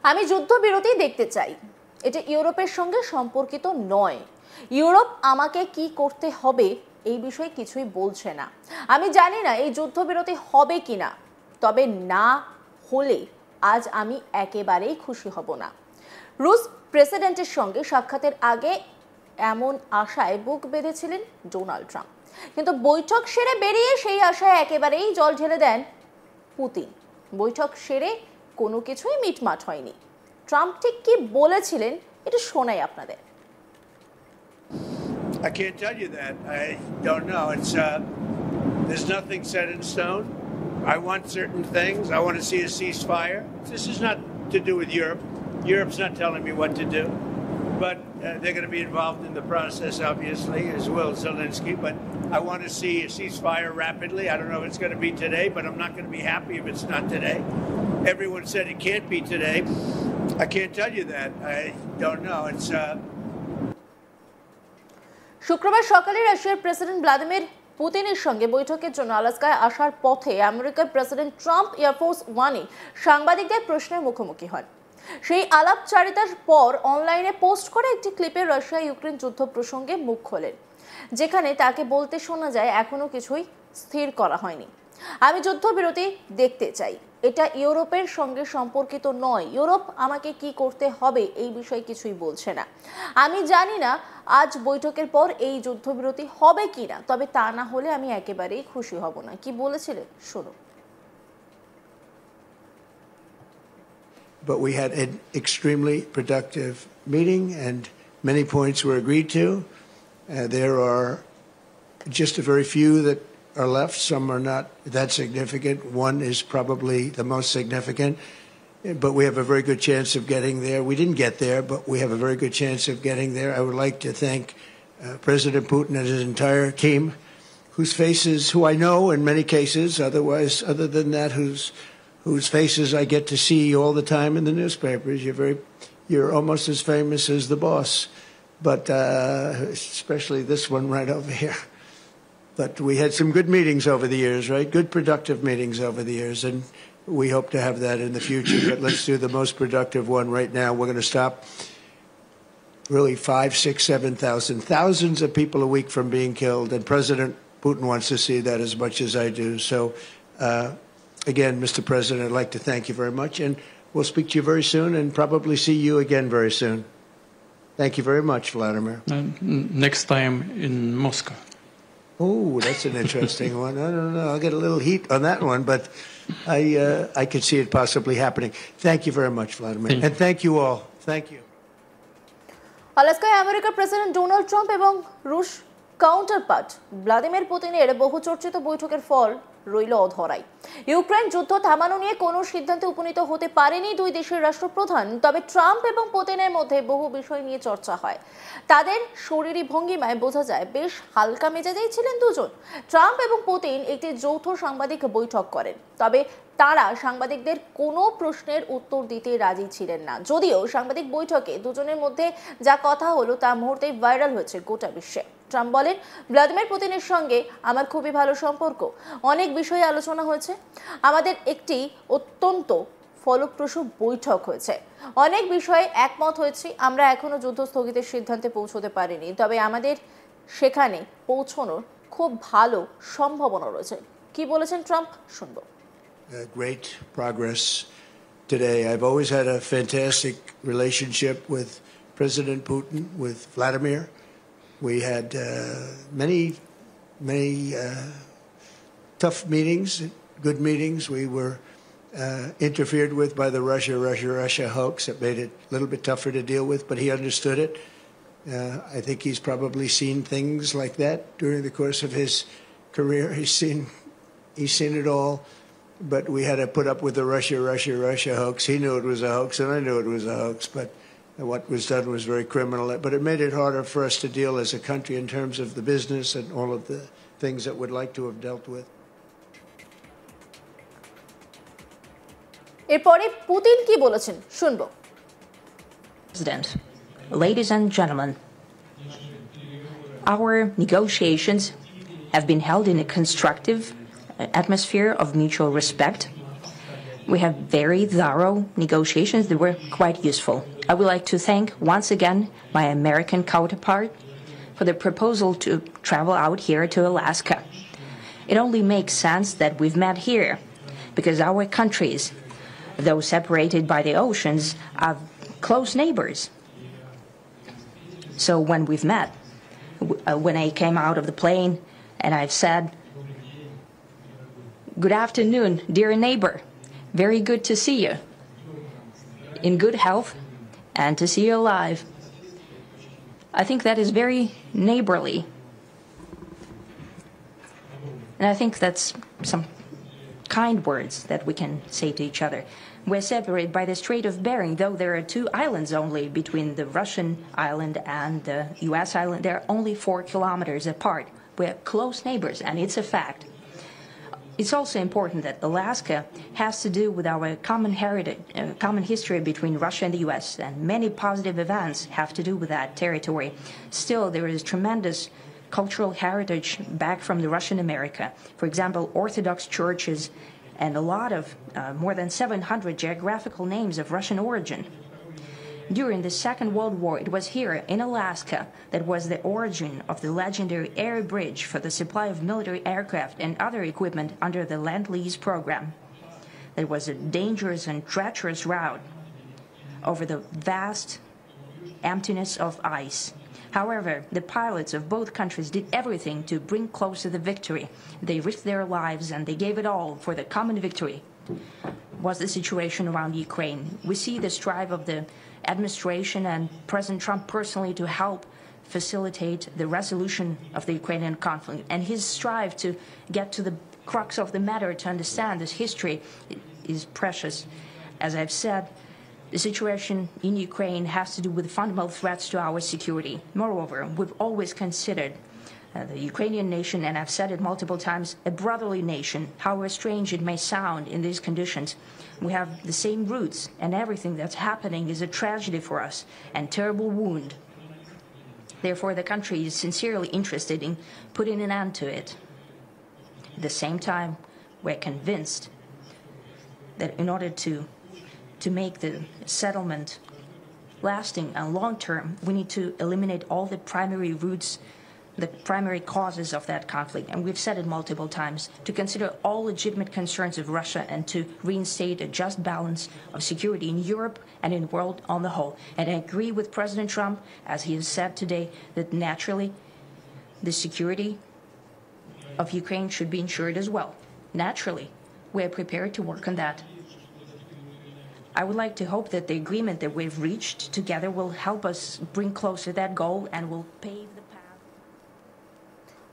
আমি যুদ্ধবিরতি দেখতে চাই। এটা ইউরোপের সঙ্গে সম্পর্কিত নয়। ইউরোপ আমাকে কি করতে হবে এই বিষয়ে কিছুই বলছে না। আমি জানি না এই যুদ্ধবিরতি হবে কিনা, তবে না হলে আজ আমি একেবারেই খুশি হব না। রুশ প্রেসিডেন্টের সঙ্গে সাক্ষাতের আগে এমন আশায় বুক বেঁধেছিলেন ডোনাল্ড ট্রাম্প, কিন্তু বৈঠক সেরে বেরিয়ে সেই আশায় একেবারেই জল ঢেলে দেন পুতিন। বৈঠক সেরে কোনো কিছুই মিটমাট হয়নি। ট্রাম্প ঠিক কি বলেছিলেন এটা শোনাই আপনাদের। I can't tell you that. I don't know. There's nothing set in stone. I want certain things. I want to see a ceasefire. This is not to do with Europe. Europe's not telling me what to do. But they're going to be involved in the process, obviously, as will Zelensky. But I want to see a ceasefire rapidly. I don't know if it's going to be today, but I'm not going to be happy if it's not today. Everyone said it can't be today. I can't tell you that. I don't know. শুক্রবার সকালে রাশিয়ার president Vladimir পুতিনের সঙ্গে বৈঠকের জন্য আলাস্কায় আসার পথে আমেরিকার প্রেসিডেন্ট ট্রাম্প এয়ারফোর্স ওয়ানে সাংবাদিকদের প্রশ্নের মুখোমুখি হন। সেই আলাপচারিতার পর অনলাইনে পোস্ট করে একটি ক্লিপে রাশিয়া ইউক্রেন যুদ্ধ প্রসঙ্গে মুখ খোলেন, যেখানে তাকে বলতে শোনা যায় এখনো কিছুই স্থির করা হয়নি। আমি যুদ্ধবিরতি দেখতে চাই। এটা ইউরোপের সঙ্গে সম্পর্কিত নয়। ইউরোপ আমাকে কি করতে হবে এই বিষয়ে কিছুই বলছে না। আমি জানি না আজ বৈঠকের পর এই যুদ্ধবিরতি হবে কিনা, তবে তা না হলে আমি একেবারেই খুশি হব না। কি বলেছিলেন শুনুন। But we had an extremely productive meeting and many points were agreed to. There are just a very few that are left. Some are not that significant. One is probably the most significant, but we have a very good chance of getting there. We didn't get there, but we have a very good chance of getting there. I would like to thank President Putin and his entire team, whose faces, who I know in many cases, other than that, whose faces I get to see all the time in the newspapers. You're almost as famous as the boss, but especially this one right over here. But we had some good meetings over the years, right? Good productive meetings over the years, and we hope to have that in the future. But let's do the most productive one right now. We're going to stop really 5, 6, 7,000, thousands of people a week from being killed, and President Putin wants to see that as much as I do. So, again, Mr. President, I'd like to thank you very much, and we'll speak to you very soon and probably see you again very soon. Thank you very much, Vladimir. Next time in Moscow. Oh, that's an interesting one. I don't know. I'll get a little heat on that one, but I could see it possibly happening. Thank you very much, Vladimir. And thank you all. Thank you. আলাস্কায় আমেরিকার president Donald Trump এবং রুশ counterpart Vladimir পুতিনের বহুচর্চিত বৈঠকের ফল রইল অধরাই। Ukraine যুদ্ধ থামানো নিয়ে কোনো সিদ্ধান্তে উপনীত হতে পারেনি দুই দেশের রাষ্ট্রপ্রধান, তবে ট্রাম্প এবং পুতিনের মধ্যে বহু বিষয় নিয়ে চর্চা হয়। তাদের শরীরী ভঙ্গিমায় বোঝা যায় বেশ হালকা মেজাজেই ছিলেন দুজন। ট্রাম্প এবং পুতিন একটি যৌথ সাংবাদিক বৈঠক করেন, তবে তারা সাংবাদিকদের কোনো প্রশ্নের উত্তর দিতে রাজি ছিলেন না। যদিও সাংবাদিক বৈঠকে দুজনের মধ্যে যা কথা হলো তা মুহূর্তেই ভাইরাল হয়েছে গোটা বিশ্বে। ট্রাম্প বলেন, ভ্লাদিমির পুতিনের সঙ্গে আমার খুবই ভালো সম্পর্ক, অনেক বিষয়ে আলোচনা হয়েছে, আমাদের একটি অত্যন্ত ফলপ্রসূ বৈঠক হয়েছে, অনেক বিষয়ে একমত হয়েছি। আমরা এখনো যুদ্ধ স্থগিতের সিদ্ধান্তে পৌঁছতে পারিনি, তবে আমাদের সেখানে পৌঁছানোর খুব ভালো সম্ভাবনা রয়েছে। কি বলেছেন ট্রাম্প শুনবো। Great progress today. I've always had a fantastic relationship with President Putin, with Vladimir. We had many tough meetings, good meetings. We were interfered with by the Russia hoax. It made it a little bit tougher to deal with, but he understood it. I think he's probably seen things like that during the course of his career. He's seen it all. But we had to put up with the Russia hoax. He knew it was a hoax, and I knew it was a hoax, but what was done was very criminal. But it made it harder for us to deal as a country in terms of the business and all of the things that we'd like to have dealt with. এরপরে Putin কি বলেছেন শুনবো। President, ladies and gentlemen, our negotiations have been held in a constructive atmosphere of mutual respect. We have very thorough negotiations that were quite useful. I would like to thank once again my American counterpart for the proposal to travel out here to Alaska. It only makes sense that we've met here because our countries, though separated by the oceans, are close neighbors. So when we've met, when I came out of the plane and I've said, "Good afternoon, dear neighbor. Very good to see you. In good health and to see you alive." I think that is very neighborly. And I think that's some kind words that we can say to each other. We're separated by the Strait of Bering, though there are 2 islands only between the Russian island and the U.S. island. They're only 4 kilometers apart. We're close neighbors, and it's a fact. It's also important that Alaska has to do with our common heritage, common history between Russia and the U.S., and many positive events have to do with that territory. Still, there is tremendous cultural heritage back from the Russian America. For example, Orthodox churches and a lot of more than 700 geographical names of Russian origin. During the Second World War, it was here in Alaska that was the origin of the legendary air bridge for the supply of military aircraft and other equipment under the Lend-Lease program. There was a dangerous and treacherous route over the vast emptiness of ice. However, the pilots of both countries did everything to bring closer the victory. They risked their lives and they gave it all for the common victory. Was the situation around Ukraine? We see the strive of the administration and President Trump personally to help facilitate the resolution of the Ukrainian conflict. And his strive to get to the crux of the matter, to understand this history, is precious. As I've said, the situation in Ukraine has to do with fundamental threats to our security. Moreover, we've always considered the Ukrainian nation, and I've said it multiple times, a brotherly nation. However strange it may sound in these conditions, we have the same roots, and everything that's happening is a tragedy for us and terrible wound. Therefore, the country is sincerely interested in putting an end to it. At the same time, we're convinced that in order to make the settlement lasting and long-term, we need to eliminate all the primary roots, the primary causes of that conflict. And we've said it multiple times, to consider all legitimate concerns of Russia and to reinstate a just balance of security in Europe and in the world on the whole. And I agree with President Trump, as he has said today, that naturally the security of Ukraine should be ensured as well. Naturally, we are prepared to work on that. I would like to hope that the agreement that we've reached together will help us bring closer that goal and will pave the path.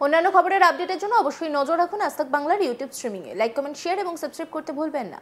অন্যান্য খবরের আপডেটের জন্য অবশ্যই নজর রাখুন আজ তাক বাংলার ইউটিউব স্ট্রিমিং এ। লাইক, কমেন্ট, শেয়ার এবং সাবস্ক্রাইব করতে ভুলবেন না।